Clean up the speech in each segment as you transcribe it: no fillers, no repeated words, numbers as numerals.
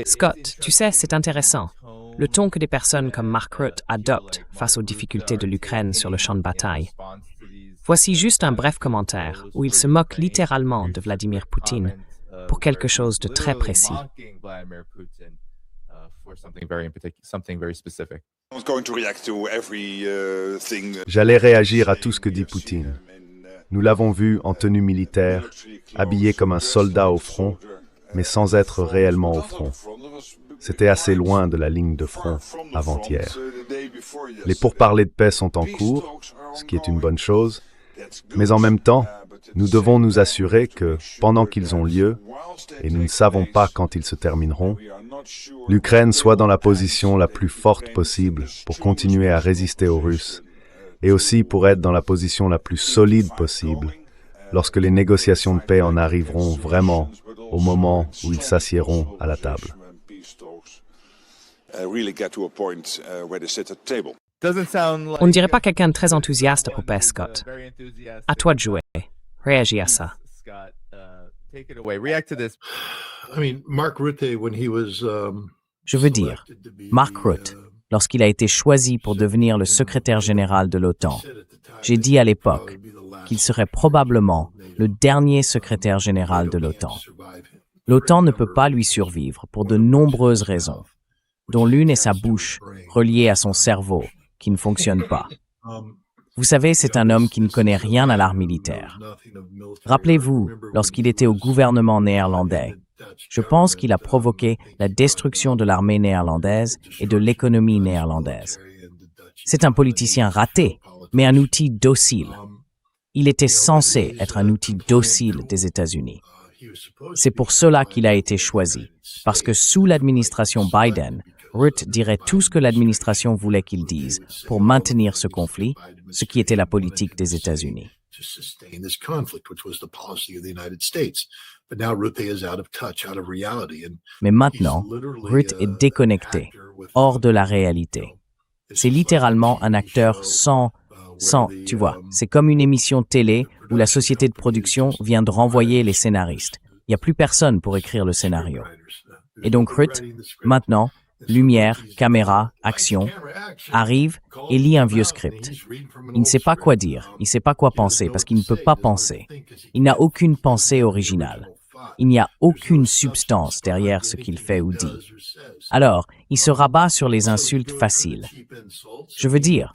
Scott, tu sais, c'est intéressant. Le ton que des personnes comme Mark Rutte adoptent face aux difficultés de l'Ukraine sur le champ de bataille. Voici juste un bref commentaire où il se moque littéralement de Vladimir Poutine pour quelque chose de très précis. J'allais réagir à tout ce que dit Poutine. Nous l'avons vu en tenue militaire, habillé comme un soldat au front, mais sans être réellement au front. C'était assez loin de la ligne de front avant-hier. Les pourparlers de paix sont en cours, ce qui est une bonne chose, mais en même temps, nous devons nous assurer que, pendant qu'ils ont lieu, et nous ne savons pas quand ils se termineront, l'Ukraine soit dans la position la plus forte possible pour continuer à résister aux Russes, et aussi pour être dans la position la plus solide possible lorsque les négociations de paix en arriveront vraiment au moment où ils s'assiéront à la table. On ne dirait pas quelqu'un de très enthousiaste à propos, Scott. À toi de jouer. Réagis à ça. Je veux dire, Mark Rutte, lorsqu'il a été choisi pour devenir le secrétaire général de l'OTAN, j'ai dit à l'époque qu'il serait probablement le dernier secrétaire général de l'OTAN. L'OTAN ne peut pas lui survivre pour de nombreuses raisons, dont l'une est sa bouche reliée à son cerveau qui ne fonctionne pas. Vous savez, c'est un homme qui ne connaît rien à l'art militaire. Rappelez-vous, lorsqu'il était au gouvernement néerlandais, je pense qu'il a provoqué la destruction de l'armée néerlandaise et de l'économie néerlandaise. C'est un politicien raté, mais un outil docile. Il était censé être un outil docile des États-Unis. C'est pour cela qu'il a été choisi, parce que sous l'administration Biden, Rutte dirait tout ce que l'administration voulait qu'il dise pour maintenir ce conflit, ce qui était la politique des États-Unis. Mais maintenant, Rutte est déconnecté, hors de la réalité. C'est littéralement un acteur sans, tu vois, c'est comme une émission télé où la société de production vient de renvoyer les scénaristes. Il n'y a plus personne pour écrire le scénario. Et donc Rutte, maintenant, lumière, caméra, action, arrive et lit un vieux script. Il ne sait pas quoi dire, il ne sait pas quoi penser parce qu'il ne peut pas penser. Il n'a aucune pensée originale. Il n'y a aucune substance derrière ce qu'il fait ou dit. Alors, il se rabat sur les insultes faciles. Je veux dire,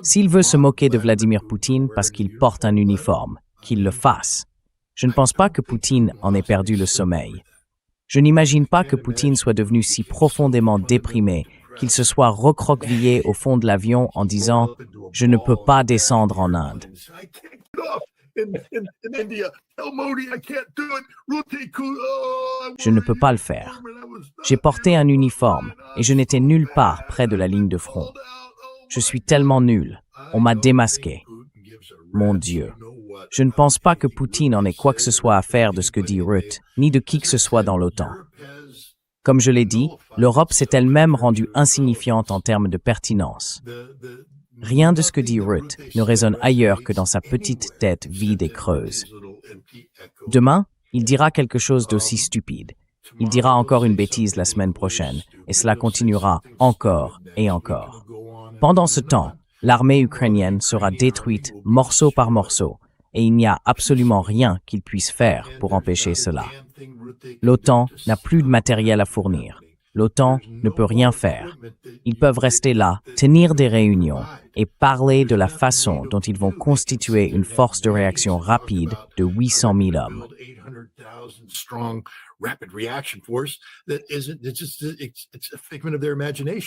s'il veut se moquer de Vladimir Poutine parce qu'il porte un uniforme, qu'il le fasse. Je ne pense pas que Poutine en ait perdu le sommeil. Je n'imagine pas que Poutine soit devenu si profondément déprimé qu'il se soit recroquevillé au fond de l'avion en disant « Je ne peux pas descendre en Inde ». Je ne peux pas le faire. J'ai porté un uniforme et je n'étais nulle part près de la ligne de front. Je suis tellement nul. On m'a démasqué. Mon Dieu. Je ne pense pas que Poutine en ait quoi que ce soit à faire de ce que dit Rutte, ni de qui que ce soit dans l'OTAN. Comme je l'ai dit, l'Europe s'est elle-même rendue insignifiante en termes de pertinence. Rien de ce que dit Rutte ne résonne ailleurs que dans sa petite tête vide et creuse. Demain, il dira quelque chose d'aussi stupide. Il dira encore une bêtise la semaine prochaine, et cela continuera encore et encore. Pendant ce temps, l'armée ukrainienne sera détruite morceau par morceau, et il n'y a absolument rien qu'il puisse faire pour empêcher cela. L'OTAN n'a plus de matériel à fournir. L'OTAN ne peut rien faire. Ils peuvent rester là, tenir des réunions et parler de la façon dont ils vont constituer une force de réaction rapide de 800 000 hommes.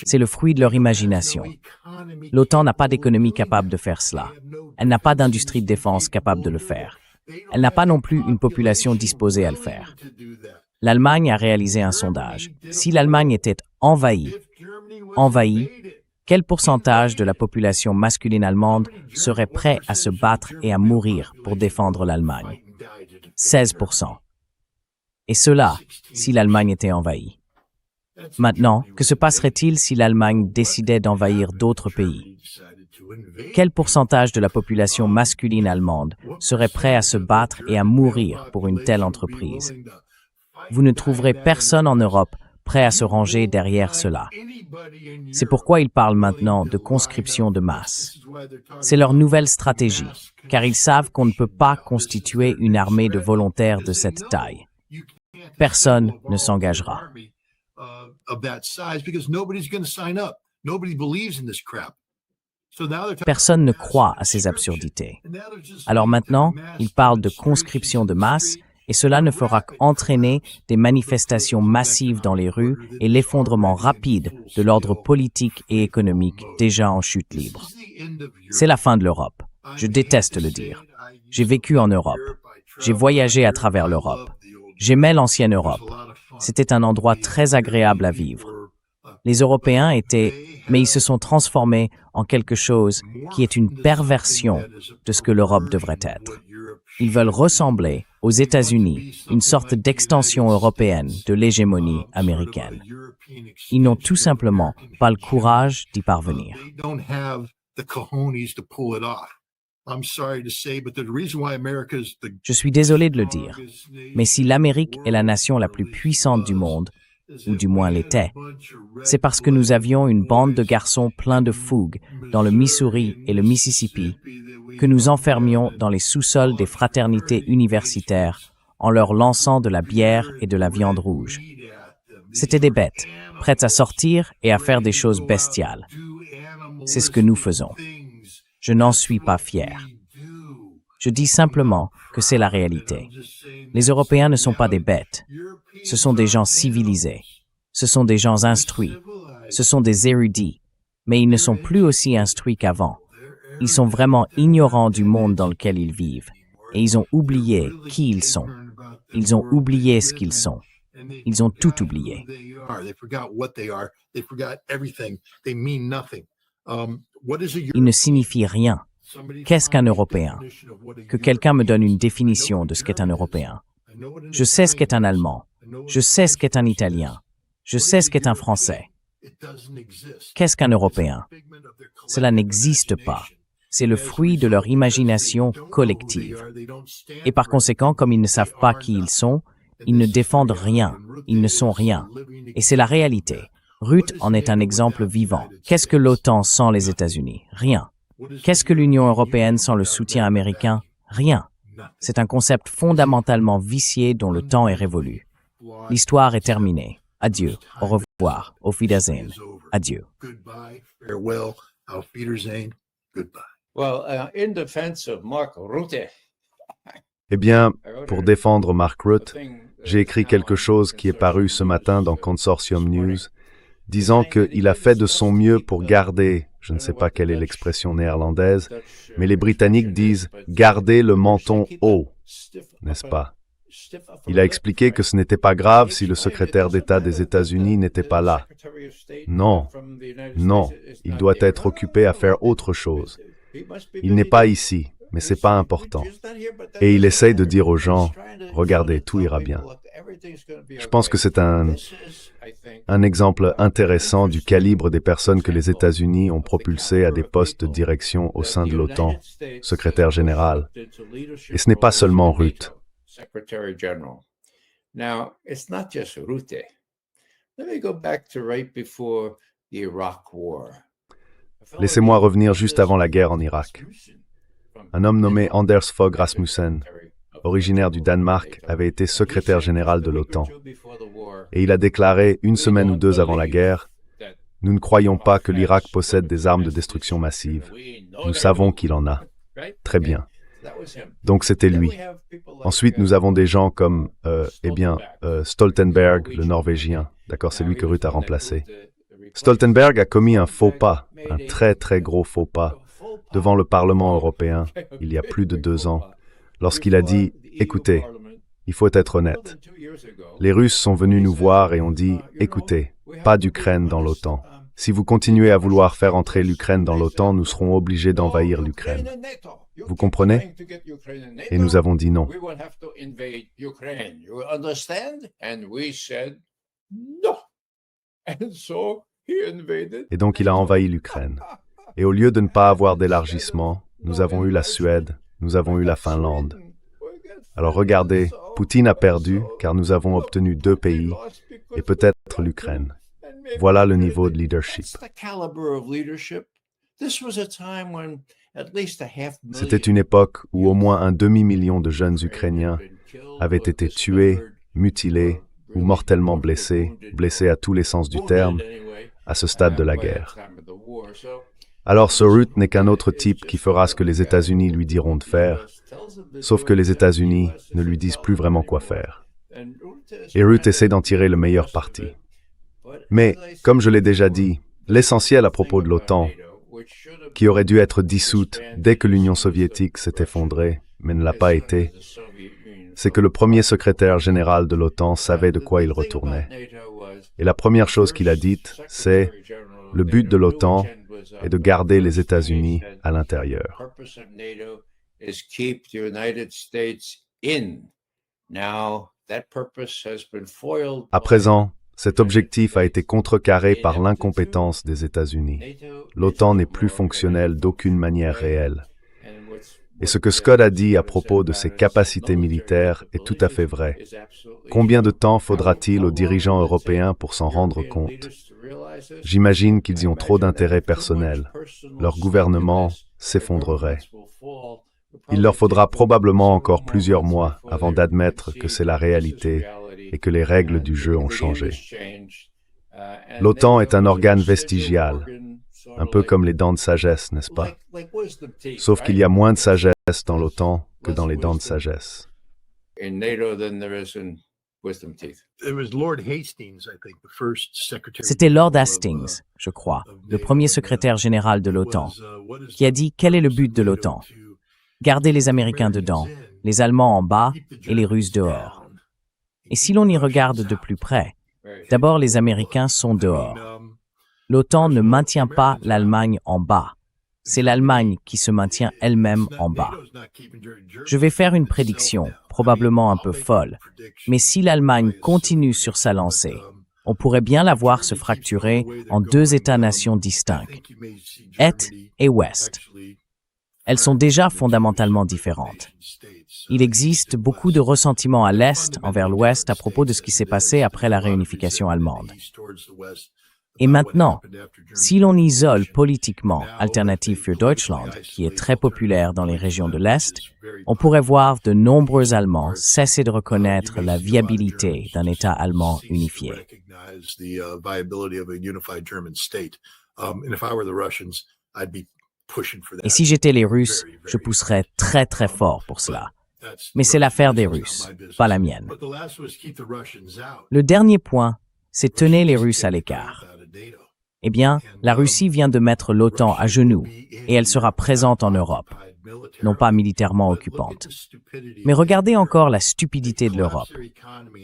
C'est le fruit de leur imagination. L'OTAN n'a pas d'économie capable de faire cela. Elle n'a pas d'industrie de défense capable de le faire. Elle n'a pas non plus une population disposée à le faire. L'Allemagne a réalisé un sondage. Si l'Allemagne était envahie, quel pourcentage de la population masculine allemande serait prêt à se battre et à mourir pour défendre l'Allemagne? 16%. Et cela, si l'Allemagne était envahie. Maintenant, que se passerait-il si l'Allemagne décidait d'envahir d'autres pays? Quel pourcentage de la population masculine allemande serait prêt à se battre et à mourir pour une telle entreprise? Vous ne trouverez personne en Europe prêt à se ranger derrière cela. C'est pourquoi ils parlent maintenant de conscription de masse. C'est leur nouvelle stratégie, car ils savent qu'on ne peut pas constituer une armée de volontaires de cette taille. Personne ne s'engagera. Personne ne croit à ces absurdités. Alors maintenant, ils parlent de conscription de masse, et cela ne fera qu'entraîner des manifestations massives dans les rues et l'effondrement rapide de l'ordre politique et économique déjà en chute libre. C'est la fin de l'Europe. Je déteste le dire. J'ai vécu en Europe. J'ai voyagé à travers l'Europe. J'aimais l'ancienne Europe. C'était un endroit très agréable à vivre. Les Européens mais ils se sont transformés en quelque chose qui est une perversion de ce que l'Europe devrait être. Ils veulent ressembler aux États-Unis, une sorte d'extension européenne de l'hégémonie américaine. Ils n'ont tout simplement pas le courage d'y parvenir. Je suis désolé de le dire, mais si l'Amérique est la nation la plus puissante du monde, ou du moins l'était, c'est parce que nous avions une bande de garçons pleins de fougue dans le Missouri et le Mississippi, que nous enfermions dans les sous-sols des fraternités universitaires en leur lançant de la bière et de la viande rouge. C'étaient des bêtes, prêtes à sortir et à faire des choses bestiales. C'est ce que nous faisons. Je n'en suis pas fier. Je dis simplement que c'est la réalité. Les Européens ne sont pas des bêtes. Ce sont des gens civilisés. Ce sont des gens instruits. Ce sont des érudits. Mais ils ne sont plus aussi instruits qu'avant. Ils sont vraiment ignorants du monde dans lequel ils vivent. Et ils ont oublié qui ils sont. Ils ont oublié ce qu'ils sont. Ils ont tout oublié. Ils ne signifient rien. Qu'est-ce qu'un Européen? Que quelqu'un me donne une définition de ce qu'est un Européen. Je sais ce qu'est un Allemand. Je sais ce qu'est un Italien. Je sais ce qu'est un Français. Qu'est-ce qu'un Européen? Cela n'existe pas. C'est le fruit de leur imagination collective. Et par conséquent, comme ils ne savent pas qui ils ne défendent rien. Ils ne sont rien. Et c'est la réalité. Ruth en est un exemple vivant. Qu'est-ce que l'OTAN sans les États-Unis? Rien. Qu'est-ce que l'Union européenne sans le soutien américain? Rien. C'est un concept fondamentalement vicié dont le temps est révolu. L'histoire est terminée. Adieu. Au revoir. Auf Wiedersehen. Adieu. Eh bien, pour défendre Mark Rutte, j'ai écrit quelque chose qui est paru ce matin dans Consortium News, disant qu'il a fait de son mieux pour garder, je ne sais pas quelle est l'expression néerlandaise, mais les Britanniques disent « garder le menton haut », n'est-ce pas? Il a expliqué que ce n'était pas grave si le secrétaire d'État des États-Unis n'était pas là. Non, non, il doit être occupé à faire autre chose. Il n'est pas ici, mais c'est pas important. Et il essaye de dire aux gens, regardez, tout ira bien. Je pense que c'est un exemple intéressant du calibre des personnes que les États-Unis ont propulsées à des postes de direction au sein de l'OTAN, secrétaire général. Et ce n'est pas seulement Rutte. Now, it's not just Rutte. Let me go back to right before the Iraq War. Laissez-moi revenir juste avant la guerre en Irak. Un homme nommé Anders Fogh Rasmussen, originaire du Danemark, avait été secrétaire général de l'OTAN. Et il a déclaré, une semaine ou deux avant la guerre, « Nous ne croyons pas que l'Irak possède des armes de destruction massive. Nous savons qu'il en a. » Très bien. Donc c'était lui. Ensuite, nous avons des gens comme, Stoltenberg, le Norvégien. D'accord, c'est lui que Rutte a remplacé. Stoltenberg a commis un faux pas, un très très gros faux pas, devant le Parlement européen, il y a plus de 2 ans, lorsqu'il a dit « Écoutez, il faut être honnête. Les Russes sont venus nous voir et ont dit « Écoutez, pas d'Ukraine dans l'OTAN. Si vous continuez à vouloir faire entrer l'Ukraine dans l'OTAN, nous serons obligés d'envahir l'Ukraine. » Vous comprenez? Et nous avons dit non. Et donc il a envahi l'Ukraine. Et au lieu de ne pas avoir d'élargissement, nous avons eu la Suède, nous avons eu la Finlande. Alors regardez, Poutine a perdu car nous avons obtenu 2 pays et peut-être l'Ukraine. Voilà le niveau de leadership. C'était une époque où au moins un demi-million de jeunes Ukrainiens avaient été tués, mutilés ou mortellement blessés à tous les sens du terme, à ce stade de la guerre. Alors ce Rutte n'est qu'un autre type qui fera ce que les États-Unis lui diront de faire, sauf que les États-Unis ne lui disent plus vraiment quoi faire. Et Rutte essaie d'en tirer le meilleur parti. Mais, comme je l'ai déjà dit, l'essentiel à propos de l'OTAN, qui aurait dû être dissoute dès que l'Union soviétique s'est effondrée, mais ne l'a pas été, c'est que le premier secrétaire général de l'OTAN savait de quoi il retournait. Et la première chose qu'il a dite, c'est « Le but de l'OTAN est de garder les États-Unis à l'intérieur. » À présent, cet objectif a été contrecarré par l'incompétence des États-Unis. L'OTAN n'est plus fonctionnelle d'aucune manière réelle. Et ce que Scott a dit à propos de ses capacités militaires est tout à fait vrai. Combien de temps faudra-t-il aux dirigeants européens pour s'en rendre compte? J'imagine qu'ils y ont trop d'intérêts personnels. Leur gouvernement s'effondrerait. Il leur faudra probablement encore plusieurs mois avant d'admettre que c'est la réalité et que les règles du jeu ont changé. L'OTAN est un organe vestigial, un peu comme les dents de sagesse, n'est-ce pas? Sauf qu'il y a moins de sagesse dans l'OTAN que dans les dents de sagesse. C'était Lord Hastings, je crois, le premier secrétaire général de l'OTAN, qui a dit quel est le but de l'OTAN? Garder les Américains dedans, les Allemands en bas et les Russes dehors. Et si l'on y regarde de plus près, d'abord les Américains sont dehors. L'OTAN ne maintient pas l'Allemagne en bas. C'est l'Allemagne qui se maintient elle-même en bas. Je vais faire une prédiction, probablement un peu folle, mais si l'Allemagne continue sur sa lancée, on pourrait bien la voir se fracturer en 2 États-nations distincts, Est et Ouest. Elles sont déjà fondamentalement différentes. Il existe beaucoup de ressentiment à l'Est envers l'Ouest à propos de ce qui s'est passé après la réunification allemande. Et maintenant, si l'on isole politiquement Alternative für Deutschland, qui est très populaire dans les régions de l'Est, on pourrait voir de nombreux Allemands cesser de reconnaître la viabilité d'un État allemand unifié. Et si j'étais les Russes, je pousserais très très fort pour cela. Mais c'est l'affaire des Russes, pas la mienne. Le dernier point, c'est tenez les Russes à l'écart. Eh bien, la Russie vient de mettre l'OTAN à genoux et elle sera présente en Europe, non pas militairement occupante. Mais regardez encore la stupidité de l'Europe.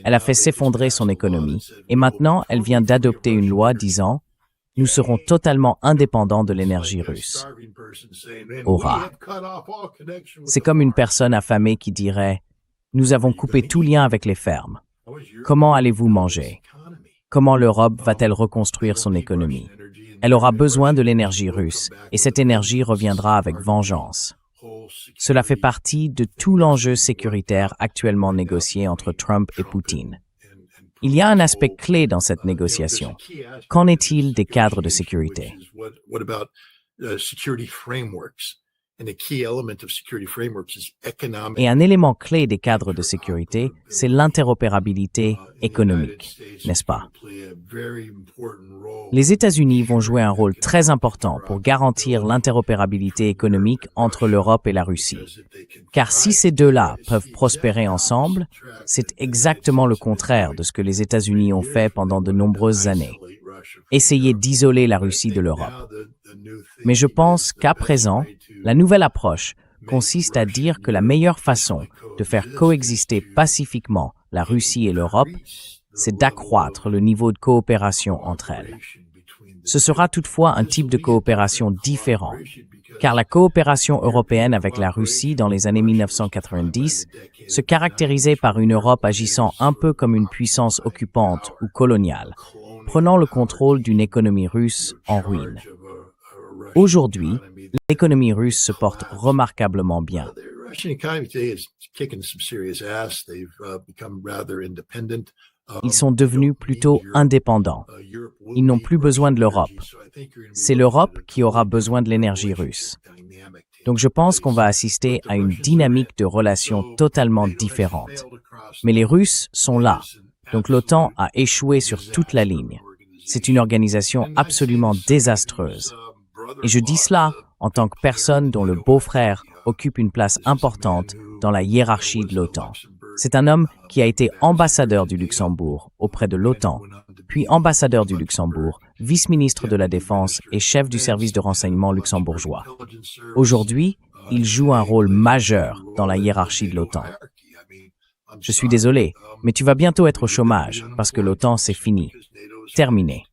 Elle a fait s'effondrer son économie et maintenant elle vient d'adopter une loi disant « Nous serons totalement indépendants de l'énergie russe ». Hurrah! C'est comme une personne affamée qui dirait « Nous avons coupé tout lien avec les fermes. Comment allez-vous manger ? Comment l'Europe va-t-elle reconstruire son économie ? Elle aura besoin de l'énergie russe, et cette énergie reviendra avec vengeance. Cela fait partie de tout l'enjeu sécuritaire actuellement négocié entre Trump et Poutine. Il y a un aspect clé dans cette négociation. Qu'en est-il des cadres de sécurité ? Et un élément clé des cadres de sécurité, c'est l'interopérabilité économique, n'est-ce pas? Les États-Unis vont jouer un rôle très important pour garantir l'interopérabilité économique entre l'Europe et la Russie. Car si ces deux-là peuvent prospérer ensemble, c'est exactement le contraire de ce que les États-Unis ont fait pendant de nombreuses années. Essayer d'isoler la Russie de l'Europe. Mais je pense qu'à présent, la nouvelle approche consiste à dire que la meilleure façon de faire coexister pacifiquement la Russie et l'Europe, c'est d'accroître le niveau de coopération entre elles. Ce sera toutefois un type de coopération différent, car la coopération européenne avec la Russie dans les années 1990 se caractérisait par une Europe agissant un peu comme une puissance occupante ou coloniale, prenant le contrôle d'une économie russe en ruine. Aujourd'hui, l'économie russe se porte remarquablement bien. Ils sont devenus plutôt indépendants. Ils n'ont plus besoin de l'Europe. C'est l'Europe qui aura besoin de l'énergie russe. Donc je pense qu'on va assister à une dynamique de relations totalement différente. Mais les Russes sont là. Donc l'OTAN a échoué sur toute la ligne. C'est une organisation absolument désastreuse. Et je dis cela en tant que personne dont le beau-frère occupe une place importante dans la hiérarchie de l'OTAN. C'est un homme qui a été ambassadeur du Luxembourg auprès de l'OTAN, puis ambassadeur du Luxembourg, vice-ministre de la Défense et chef du service de renseignement luxembourgeois. Aujourd'hui, il joue un rôle majeur dans la hiérarchie de l'OTAN. Je suis désolé, mais tu vas bientôt être au chômage parce que l'OTAN, c'est fini. Terminé.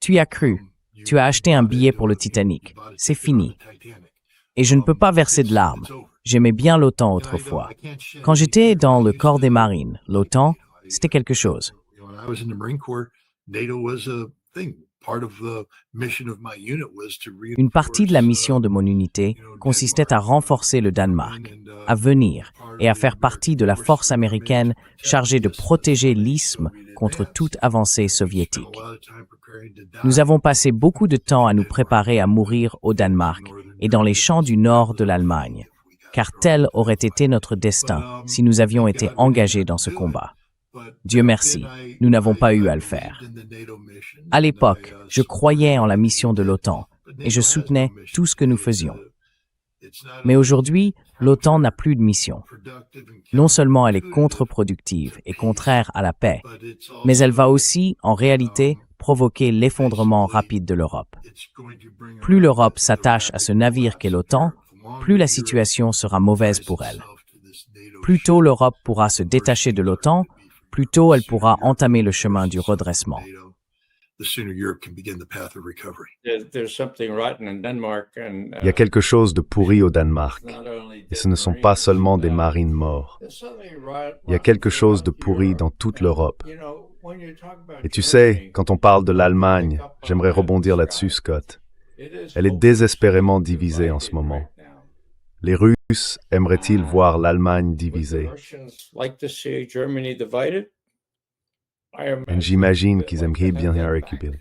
Tu y as cru. Tu as acheté un billet pour le Titanic. C'est fini. Et je ne peux pas verser de larmes. J'aimais bien l'OTAN autrefois. Quand j'étais dans le corps des marines, l'OTAN, c'était quelque chose. Une partie de la mission de mon unité consistait à renforcer le Danemark, à venir et à faire partie de la force américaine chargée de protéger l'isthme contre toute avancée soviétique. Nous avons passé beaucoup de temps à nous préparer à mourir au Danemark et dans les champs du nord de l'Allemagne, car tel aurait été notre destin si nous avions été engagés dans ce combat. Dieu merci, nous n'avons pas eu à le faire. À l'époque, je croyais en la mission de l'OTAN et je soutenais tout ce que nous faisions. Mais aujourd'hui, l'OTAN n'a plus de mission. Non seulement elle est contre-productive et contraire à la paix, mais elle va aussi, en réalité, provoquer l'effondrement rapide de l'Europe. Plus l'Europe s'attache à ce navire qu'est l'OTAN, plus la situation sera mauvaise pour elle. Plus tôt l'Europe pourra se détacher de l'OTAN, plus tôt elle pourra entamer le chemin du redressement. Il y a quelque chose de pourri au Danemark, et ce ne sont pas seulement des marines morts. Il y a quelque chose de pourri dans toute l'Europe. Et tu sais, quand on parle de l'Allemagne, j'aimerais rebondir là-dessus, Scott. Elle est désespérément divisée en ce moment. Les Russes aimeraient-ils voir l'Allemagne divisée? Et j'imagine qu'ils aimeraient bien y récupérer.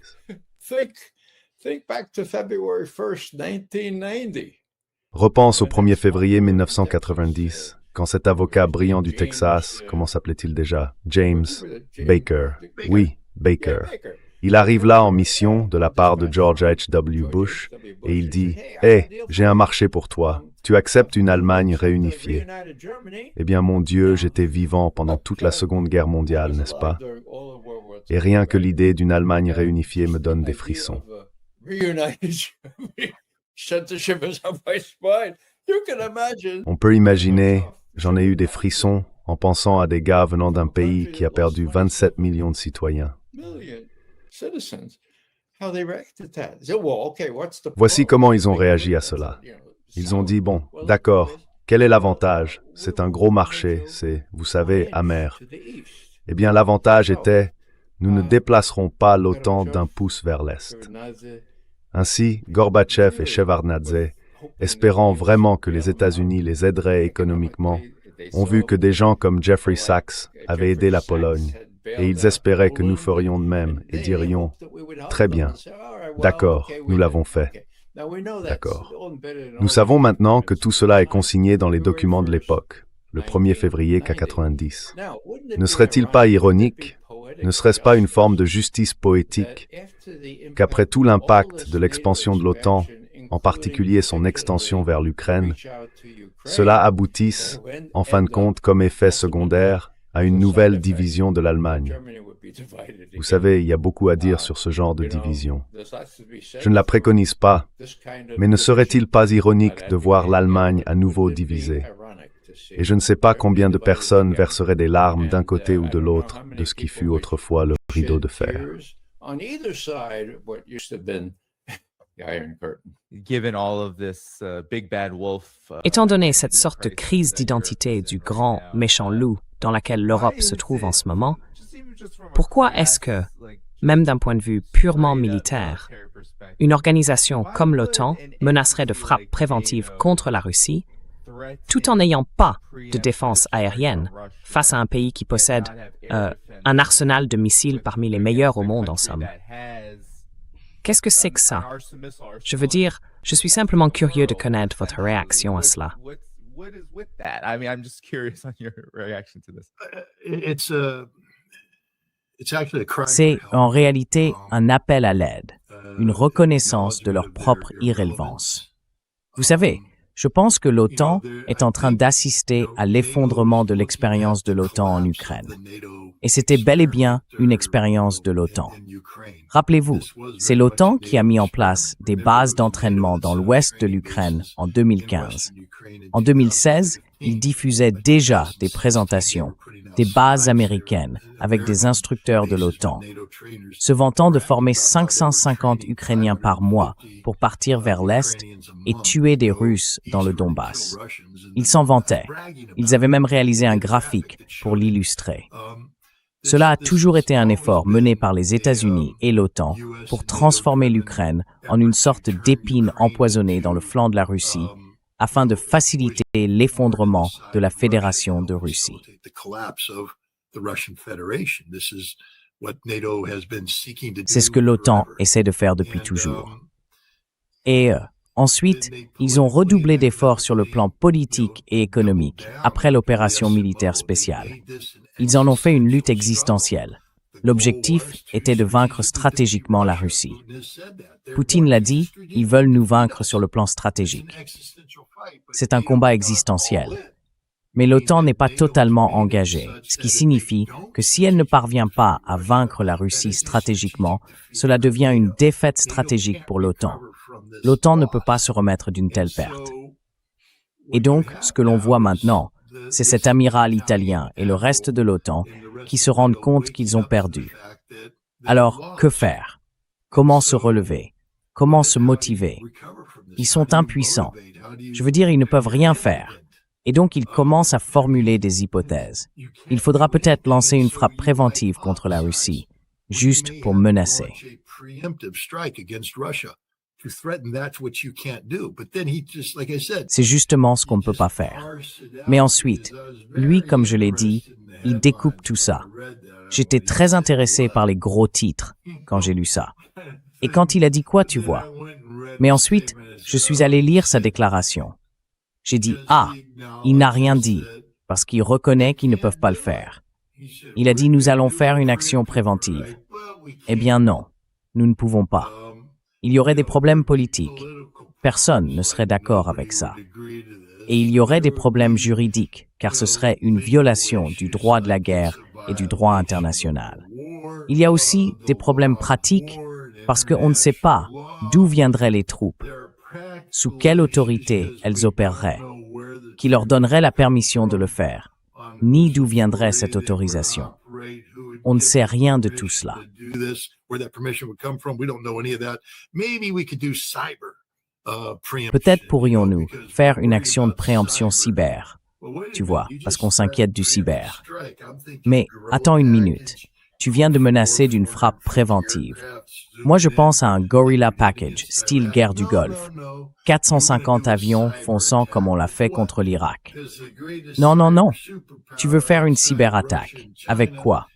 Repense au 1er février 1990, quand cet avocat brillant du Texas, comment s'appelait-il déjà? James Baker. Oui, Baker. Il arrive là en mission de la part de George H.W. Bush et il dit « Hey, j'ai un marché pour toi. Tu acceptes une Allemagne réunifiée. » Eh bien, mon Dieu, j'étais vivant pendant toute la Seconde Guerre mondiale, n'est-ce pas? Et rien que l'idée d'une Allemagne réunifiée me donne des frissons. On peut imaginer, j'en ai eu des frissons en pensant à des gars venant d'un pays qui a perdu 27 millions de citoyens. Voici comment ils ont réagi à cela. Ils ont dit, bon, d'accord, quel est l'avantage? C'est un gros marché, c'est, vous savez, amer. Eh bien, l'avantage était, nous ne déplacerons pas l'OTAN d'un pouce vers l'Est. Ainsi, Gorbatchev et Shevardnadze, espérant vraiment que les États-Unis les aideraient économiquement, ont vu que des gens comme Jeffrey Sachs avaient aidé la Pologne, et ils espéraient que nous ferions de même et dirions « Très bien, d'accord, nous l'avons fait. » D'accord. Nous savons maintenant que tout cela est consigné dans les documents de l'époque, le 1er février 90. Ne serait-il pas ironique, ne serait-ce pas une forme de justice poétique, qu'après tout l'impact de l'expansion de l'OTAN, en particulier son extension vers l'Ukraine, cela aboutisse, en fin de compte, comme effet secondaire, à une nouvelle division de l'Allemagne. Vous savez, il y a beaucoup à dire sur ce genre de division. Je ne la préconise pas, mais ne serait-il pas ironique de voir l'Allemagne à nouveau divisée? Et je ne sais pas combien de personnes verseraient des larmes d'un côté ou de l'autre de ce qui fut autrefois le rideau de fer. Étant donné cette sorte de crise d'identité du grand méchant loup dans laquelle l'Europe se trouve en ce moment, pourquoi est-ce que, même d'un point de vue purement militaire, une organisation comme l'OTAN menacerait de frappes préventives contre la Russie, tout en n'ayant pas de défense aérienne, face à un pays qui possède un arsenal de missiles parmi les meilleurs au monde en somme. Qu'est-ce que c'est que ça? Je veux dire, je suis simplement curieux de connaître votre réaction à cela. C'est en réalité un appel à l'aide, une reconnaissance de leur propre irrélevance. Vous savez, je pense que l'OTAN est en train d'assister à l'effondrement de l'expérience de l'OTAN en Ukraine. Et c'était bel et bien une expérience de l'OTAN. Rappelez-vous, c'est l'OTAN qui a mis en place des bases d'entraînement dans l'ouest de l'Ukraine en 2015. En 2016, il diffusait déjà des présentations, des bases américaines avec des instructeurs de l'OTAN, se vantant de former 550 Ukrainiens par mois pour partir vers l'Est et tuer des Russes dans le Donbass. Ils s'en vantaient. Ils avaient même réalisé un graphique pour l'illustrer. Cela a toujours été un effort mené par les États-Unis et l'OTAN pour transformer l'Ukraine en une sorte d'épine empoisonnée dans le flanc de la Russie, afin de faciliter l'effondrement de la Fédération de Russie. C'est ce que l'OTAN essaie de faire depuis toujours. Et ensuite, ils ont redoublé d'efforts sur le plan politique et économique après l'opération militaire spéciale. Ils en ont fait une lutte existentielle. L'objectif était de vaincre stratégiquement la Russie. Poutine l'a dit, ils veulent nous vaincre sur le plan stratégique. C'est un combat existentiel. Mais l'OTAN n'est pas totalement engagée, ce qui signifie que si elle ne parvient pas à vaincre la Russie stratégiquement, cela devient une défaite stratégique pour l'OTAN. L'OTAN ne peut pas se remettre d'une telle perte. Et donc, ce que l'on voit maintenant, c'est cet amiral italien et le reste de l'OTAN qui se rendent compte qu'ils ont perdu. Alors, que faire? Comment se relever? Comment se motiver? Ils sont impuissants. Je veux dire, ils ne peuvent rien faire. Et donc, ils commencent à formuler des hypothèses. Il faudra peut-être lancer une frappe préventive contre la Russie, juste pour menacer. C'est justement ce qu'on ne peut pas faire. Mais ensuite, lui, comme je l'ai dit, il découpe tout ça. J'étais très intéressé par les gros titres quand j'ai lu ça. Et quand il a dit quoi, tu vois? Mais ensuite, je suis allé lire sa déclaration. J'ai dit, il n'a rien dit, parce qu'il reconnaît qu'ils ne peuvent pas le faire. Il a dit, nous allons faire une action préventive. Eh bien non, nous ne pouvons pas. Il y aurait des problèmes politiques. Personne ne serait d'accord avec ça. Et il y aurait des problèmes juridiques, car ce serait une violation du droit de la guerre et du droit international. Il y a aussi des problèmes pratiques, parce qu'on ne sait pas d'où viendraient les troupes, sous quelle autorité elles opéreraient, qui leur donnerait la permission de le faire, ni d'où viendrait cette autorisation. On ne sait rien de tout cela. Peut-être pourrions-nous faire une action de préemption cyber, tu vois, parce qu'on s'inquiète du cyber. Mais attends une minute. Tu viens de menacer d'une frappe préventive. Moi, je pense à un Gorilla Package, style guerre du Golfe. 450 avions fonçant comme on l'a fait contre l'Irak. Non. Tu veux faire une cyberattaque. Avec quoi?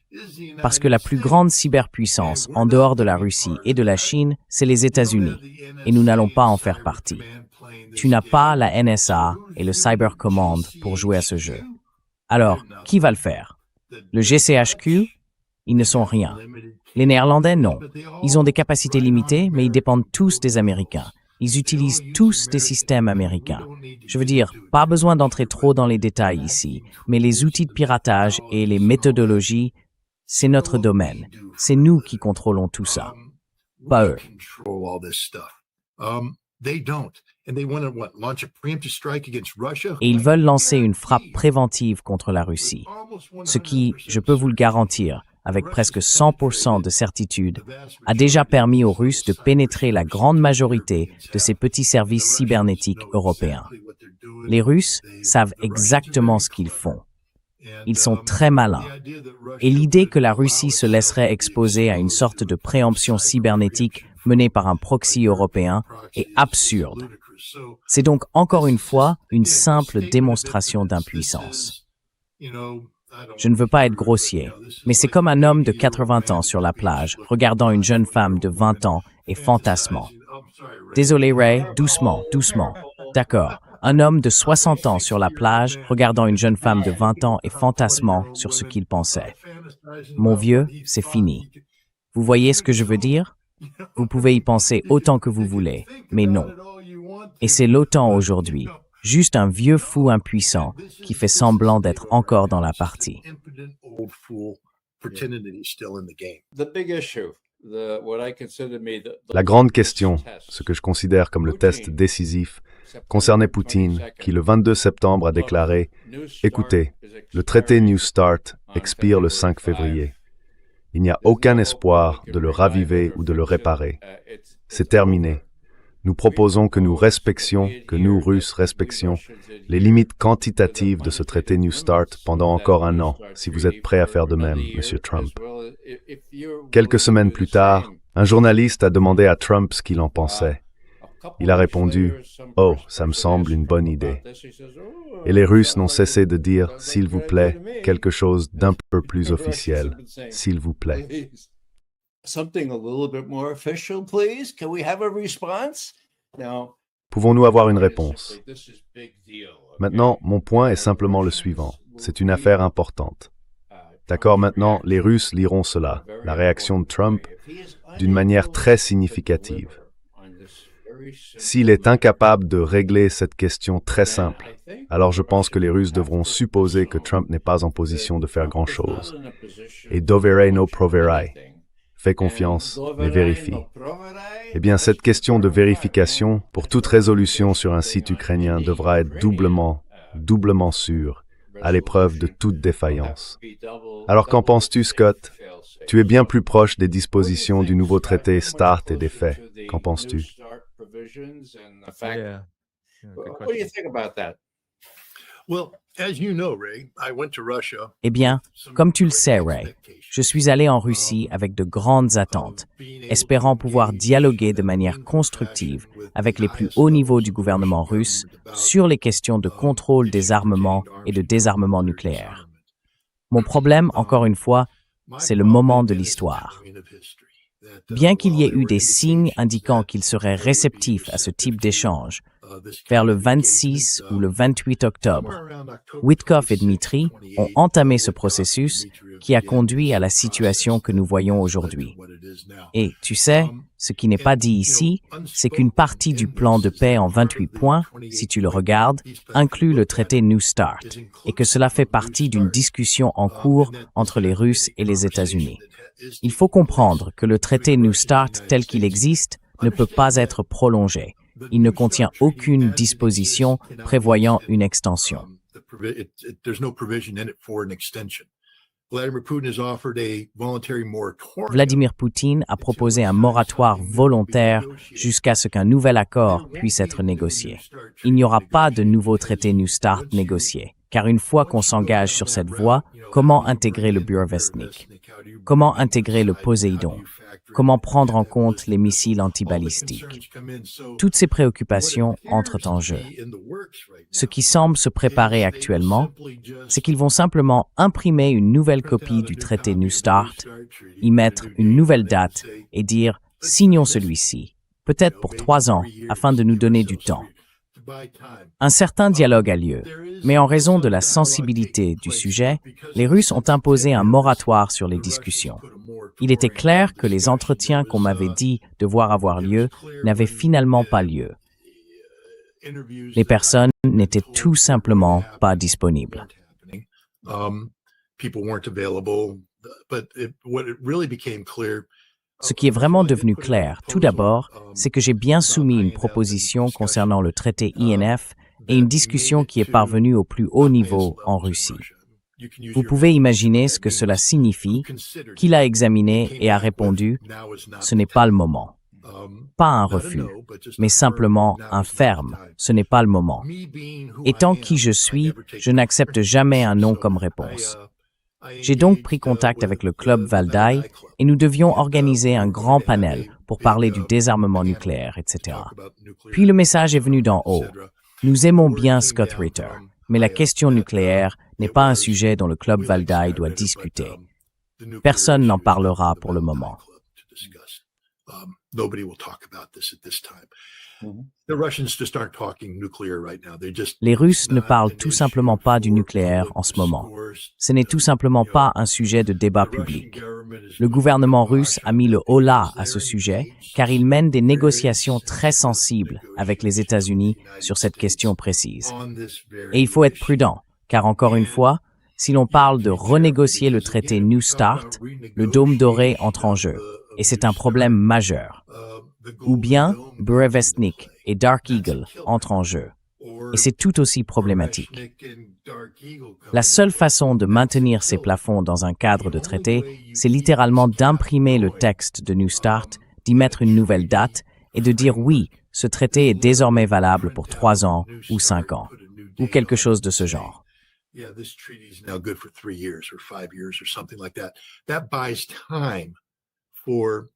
Parce que la plus grande cyberpuissance, en dehors de la Russie et de la Chine, c'est les États-Unis. Et nous n'allons pas en faire partie. Tu n'as pas la NSA et le Cyber Command pour jouer à ce jeu. Alors, qui va le faire? Le GCHQ? Ils ne sont rien. Les Néerlandais, non. Ils ont des capacités limitées, mais ils dépendent tous des Américains. Ils utilisent tous des systèmes américains. Je veux dire, pas besoin d'entrer trop dans les détails ici, mais les outils de piratage et les méthodologies, c'est notre domaine. C'est nous qui contrôlons tout ça. Pas eux. Et ils veulent lancer une frappe préventive contre la Russie. Ce qui, je peux vous le garantir, avec presque 100% de certitude, a déjà permis aux Russes de pénétrer la grande majorité de ces petits services cybernétiques européens. Les Russes savent exactement ce qu'ils font. Ils sont très malins. Et l'idée que la Russie se laisserait exposer à une sorte de préemption cybernétique menée par un proxy européen est absurde. C'est donc encore une fois une simple démonstration d'impuissance. Je ne veux pas être grossier, mais c'est comme un homme de 80 ans sur la plage, regardant une jeune femme de 20 ans et fantasmant. Désolé Ray, doucement, doucement. D'accord. Un homme de 60 ans sur la plage, regardant une jeune femme de 20 ans et fantasmant sur ce qu'il pensait. Mon vieux, c'est fini. Vous voyez ce que je veux dire? Vous pouvez y penser autant que vous voulez, mais non. Et c'est l'OTAN aujourd'hui, juste un vieux fou impuissant qui fait semblant d'être encore dans la partie. La grande question, ce que je considère comme le test décisif, concernait Poutine, qui le 22 septembre a déclaré « Écoutez, le traité New START expire le 5 février. Il n'y a aucun espoir de le raviver ou de le réparer. C'est terminé. Nous proposons que nous respections, que nous, Russes, respections les limites quantitatives de ce traité New START pendant encore un an, si vous êtes prêt à faire de même, M. Trump. » Quelques semaines plus tard, un journaliste a demandé à Trump ce qu'il en pensait. Il a répondu « Oh, ça me semble une bonne idée. » Et les Russes n'ont cessé de dire « S'il vous plaît, quelque chose d'un peu plus officiel. S'il vous plaît. » Pouvons-nous avoir une réponse? Maintenant, mon point est simplement le suivant. C'est une affaire importante. D'accord, maintenant, les Russes liront cela, la réaction de Trump, d'une manière très significative. S'il est incapable de régler cette question très simple, alors je pense que les Russes devront supposer que Trump n'est pas en position de faire grand-chose. Et dovere no proverae. Fais confiance, mais vérifie. Eh bien, cette question de vérification pour toute résolution sur un site ukrainien devra être doublement sûre, à l'épreuve de toute défaillance. Alors qu'en penses-tu, Scott? Tu es bien plus proche des dispositions du nouveau traité START et des faits. Qu'en penses-tu? Eh bien, comme tu le sais, Ray, je suis allé en Russie avec de grandes attentes, espérant pouvoir dialoguer de manière constructive avec les plus hauts niveaux du gouvernement russe sur les questions de contrôle des armements et de désarmement nucléaire. Mon problème, encore une fois, c'est le moment de l'histoire. Bien qu'il y ait eu des signes indiquant qu'il serait réceptif à ce type d'échange, vers le 26 ou le 28 octobre, Witkoff et Dmitri ont entamé ce processus qui a conduit à la situation que nous voyons aujourd'hui. Et, tu sais, ce qui n'est pas dit ici, c'est qu'une partie du plan de paix en 28 points, si tu le regardes, inclut le traité New START, et que cela fait partie d'une discussion en cours entre les Russes et les États-Unis. Il faut comprendre que le traité New START tel qu'il existe ne peut pas être prolongé. Il ne contient aucune disposition prévoyant une extension. Vladimir Poutine a proposé un moratoire volontaire jusqu'à ce qu'un nouvel accord puisse être négocié. Il n'y aura pas de nouveau traité New START négocié, car une fois qu'on s'engage sur cette voie, comment intégrer le Burevestnik? Comment intégrer le Poséidon? Comment prendre en compte les missiles antibalistiques? Toutes ces préoccupations entrent en jeu. Ce qui semble se préparer actuellement, c'est qu'ils vont simplement imprimer une nouvelle copie du traité New START, y mettre une nouvelle date et dire « signons celui-ci », peut-être pour 3 ans, afin de nous donner du temps. Un certain dialogue a lieu, mais en raison de la sensibilité du sujet, les Russes ont imposé un moratoire sur les discussions. Il était clair que les entretiens qu'on m'avait dit devoir avoir lieu n'avaient finalement pas lieu. Les personnes n'étaient tout simplement pas disponibles. Ce qui est vraiment devenu clair, tout d'abord, c'est que j'ai bien soumis une proposition concernant le traité INF et une discussion qui est parvenue au plus haut niveau en Russie. Vous pouvez imaginer ce que cela signifie, qu'il a examiné et a répondu « ce n'est pas le moment ». Pas un refus, mais simplement un ferme « ce n'est pas le moment ». Étant qui je suis, je n'accepte jamais un non comme réponse. J'ai donc pris contact avec le club Valdai et nous devions organiser un grand panel pour parler du désarmement nucléaire, etc. Puis le message est venu d'en haut. Nous aimons bien Scott Ritter, mais la question nucléaire n'est pas un sujet dont le Club Valdai doit discuter. Personne n'en parlera pour le moment. Les Russes ne parlent tout simplement pas du nucléaire en ce moment. Ce n'est tout simplement pas un sujet de débat public. Le gouvernement russe a mis le holà à ce sujet car il mène des négociations très sensibles avec les États-Unis sur cette question précise. Et il faut être prudent, car encore une fois, si l'on parle de renégocier le traité New START, le dôme doré entre en jeu, et c'est un problème majeur. Ou bien Burevestnik et Dark Eagle entrent en jeu, et c'est tout aussi problématique. La seule façon de maintenir ces plafonds dans un cadre de traité, c'est littéralement d'imprimer le texte de New START, d'y mettre une nouvelle date et de dire oui, ce traité est désormais valable pour 3 ans ou 5 ans, ou quelque chose de ce genre.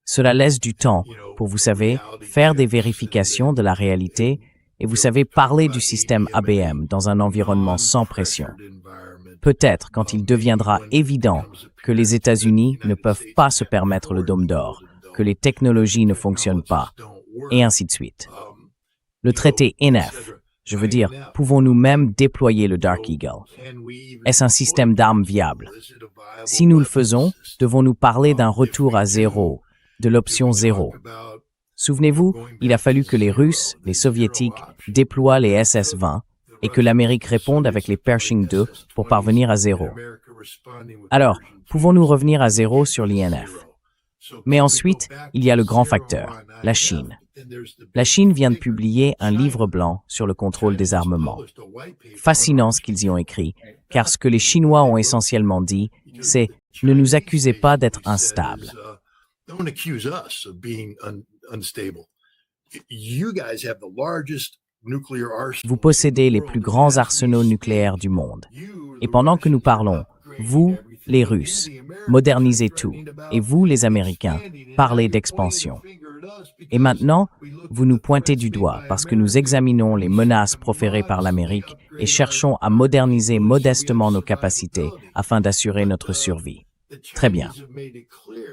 Cela laisse du temps pour, vous savez, faire des vérifications de la réalité et, vous savez, parler du système ABM dans un environnement sans pression. Peut-être quand il deviendra évident que les États-Unis ne peuvent pas se permettre le dôme d'or, que les technologies ne fonctionnent pas, et ainsi de suite. Le traité INF, je veux dire, pouvons-nous même déployer le Dark Eagle? Est-ce un système d'armes viable? Si nous le faisons, devons-nous parler d'un retour à zéro, de l'option zéro? Souvenez-vous, il a fallu que les Russes, les Soviétiques, déploient les SS-20 et que l'Amérique réponde avec les Pershing II pour parvenir à zéro. Alors, pouvons-nous revenir à zéro sur l'INF? Mais ensuite, il y a le grand facteur, la Chine. La Chine vient de publier un livre blanc sur le contrôle des armements. Fascinant ce qu'ils y ont écrit, car ce que les Chinois ont essentiellement dit, c'est « ne nous accusez pas d'être instables ». Vous possédez les plus grands arsenaux nucléaires du monde. Et pendant que nous parlons, vous, les Russes, modernisez tout. Et vous, les Américains, parlez d'expansion. Et maintenant, vous nous pointez du doigt parce que nous examinons les menaces proférées par l'Amérique et cherchons à moderniser modestement nos capacités afin d'assurer notre survie. Très bien.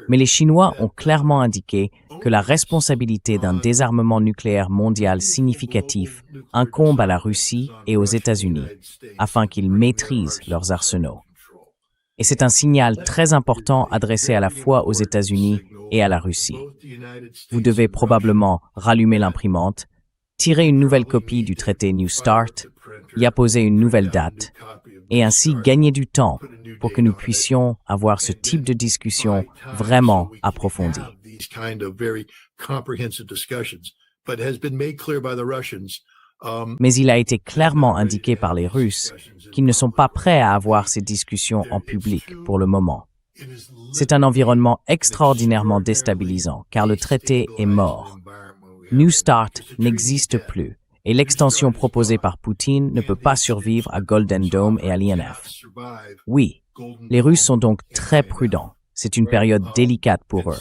Mais les Chinois ont clairement indiqué que la responsabilité d'un désarmement nucléaire mondial significatif incombe à la Russie et aux États-Unis, afin qu'ils maîtrisent leurs arsenaux. Et c'est un signal très important adressé à la fois aux États-Unis et à la Russie. Vous devez probablement rallumer l'imprimante, tirer une nouvelle copie du traité New START, y apposer une nouvelle date, et ainsi gagner du temps pour que nous puissions avoir ce type de discussion vraiment approfondie. Mais il a été clairement indiqué par les Russes qu'ils ne sont pas prêts à avoir ces discussions en public pour le moment. C'est un environnement extraordinairement déstabilisant car le traité est mort. New START n'existe plus et l'extension proposée par Poutine ne peut pas survivre à Golden Dome et à l'INF. Oui, les Russes sont donc très prudents. C'est une période délicate pour eux.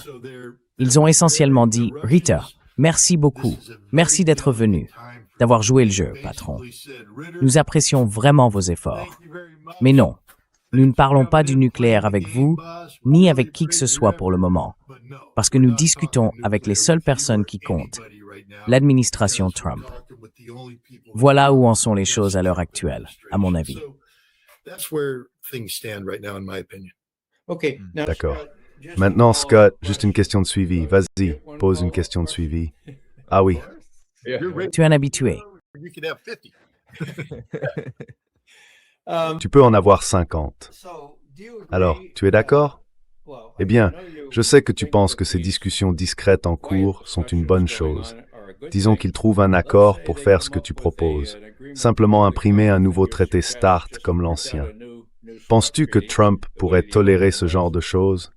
Ils ont essentiellement dit « Ritter, merci beaucoup, merci d'être venu, d'avoir joué le jeu, patron. Nous apprécions vraiment vos efforts. Mais non, nous ne parlons pas du nucléaire avec vous, ni avec qui que ce soit pour le moment, parce que nous discutons avec les seules personnes qui comptent, l'administration Trump. Voilà où en sont les choses à l'heure actuelle, à mon avis. D'accord. Maintenant, Scott, juste une question de suivi. Vas-y, pose une question de suivi. Ah oui. Tu es un habitué. Tu peux en avoir 50. Alors, tu es d'accord? Eh bien, je sais que tu penses que ces discussions discrètes en cours sont une bonne chose. Disons qu'ils trouvent un accord pour faire ce que tu proposes. Simplement imprimer un nouveau traité START comme l'ancien. Penses-tu que Trump pourrait tolérer ce genre de choses?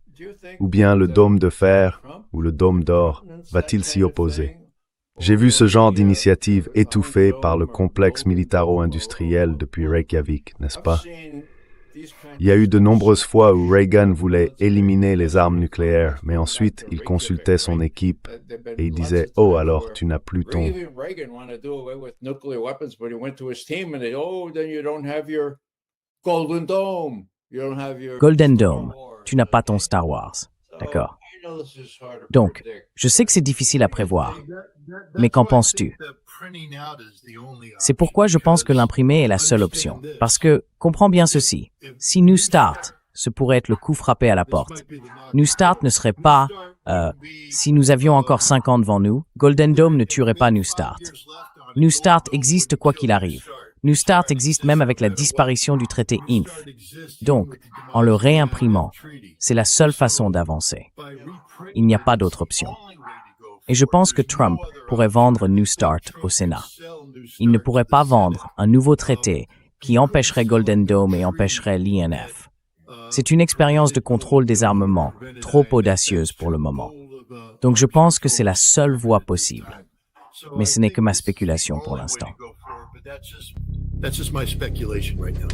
Ou bien le dôme de fer ou le dôme d'or va-t-il s'y opposer? J'ai vu ce genre d'initiative étouffée par le complexe militaro-industriel depuis Reykjavik, n'est-ce pas? Il y a eu de nombreuses fois où Reagan voulait éliminer les armes nucléaires, mais ensuite il consultait son équipe et il disait « Oh, alors tu n'as plus ton... » Reagan wanted to do away with nuclear weapons, but he went to his team and they, oh, then you don't have your Golden Dome. You don't have your Golden Dome, tu n'as pas ton Star Wars. D'accord. Donc, je sais que c'est difficile à prévoir, mais qu'en penses-tu? C'est pourquoi je pense que l'imprimer est la seule option. Parce que, comprends bien ceci, si New Start, ce pourrait être le coup frappé à la porte. New Start ne serait pas... si nous avions encore 5 ans devant nous, Golden Dome ne tuerait pas New Start. New Start existe quoi qu'il arrive. New Start existe même avec la disparition du traité INF. Donc, en le réimprimant, c'est la seule façon d'avancer. Il n'y a pas d'autre option. Et je pense que Trump pourrait vendre New Start au Sénat. Il ne pourrait pas vendre un nouveau traité qui empêcherait Golden Dome et empêcherait l'INF. C'est une expérience de contrôle des armements trop audacieuse pour le moment. Donc je pense que c'est la seule voie possible. Mais ce n'est que ma spéculation pour l'instant. That's just my speculation right now.